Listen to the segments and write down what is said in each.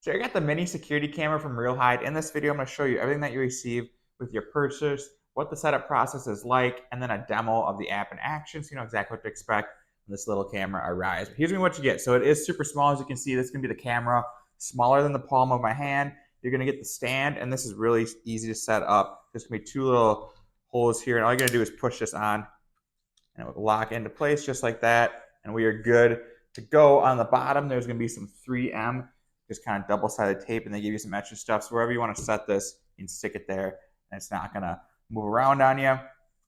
So I got the mini security camera from Realhide. In this video, I'm going to show you everything that you receive with your purchase, what the setup process is like, and then a demo of the app in action so you know exactly what to expect when this little camera arrives. But here's what you get. So it is super small. As you can see, this is going to be the camera, smaller than the palm of my hand. You're going to get the stand, and this is really easy to set up. There's going to be two little holes here, and all you're going to do is push this on, and it will lock into place just like that, and we are good to go. On the bottom, there's going to be some 3M, just kind of double-sided tape, and they give you some extra stuff. So wherever you want to set this, you can stick it there, and it's not going to move around on you.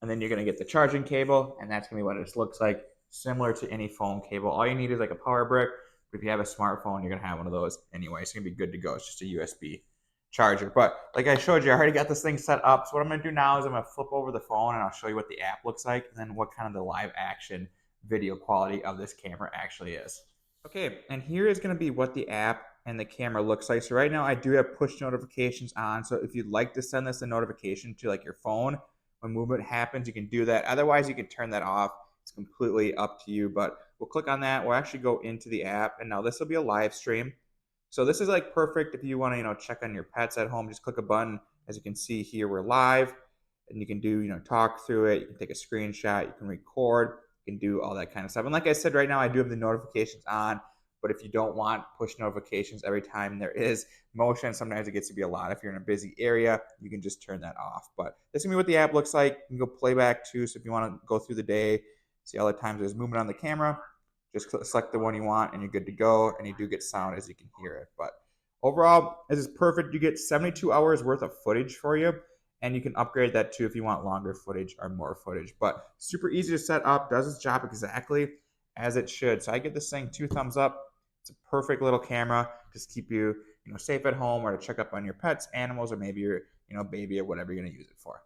And then you're going to get the charging cable, and that's going to be what it looks like, similar to any phone cable. All you need is like a power brick, but if you have a smartphone, you're going to have one of those anyway. It's going to be good to go. It's just a USB charger. But like I showed you, I already got this thing set up. So what I'm going to do now is I'm going to flip over the phone and I'll show you what the app looks like and then what kind of the live action video quality of this camera actually is. Okay, and here is going to be what the app and the camera looks like. So right now I do have push notifications on. So if you'd like to send this a notification to like your phone when movement happens, you can do that. Otherwise, you can turn that off. It's completely up to you, but we'll click on that. We'll actually go into the app, and now this will be a live stream. So this is like perfect if you want to, check on your pets at home. Just click a button. As you can see here, we're live, and you can do, talk through it. You can take a screenshot. You can record. You can do all that kind of stuff. And like I said, right now I do have the notifications on. But if you don't want push notifications every time there is motion, sometimes it gets to be a lot. If you're in a busy area, you can just turn that off. But this is gonna be what the app looks like. You can go playback too. So if you want to go through the day, see all the times there's movement on the camera, just select the one you want and you're good to go. And you do get sound as you can hear it. But overall, this is perfect. You get 72 hours worth of footage for you. And you can upgrade that too if you want longer footage or more footage. But super easy to set up, does its job exactly as it should. So I give this thing 2 thumbs up. It's a perfect little camera. Just keep you, safe at home or to check up on your pets, animals, or maybe your, baby or whatever you're going to use it for.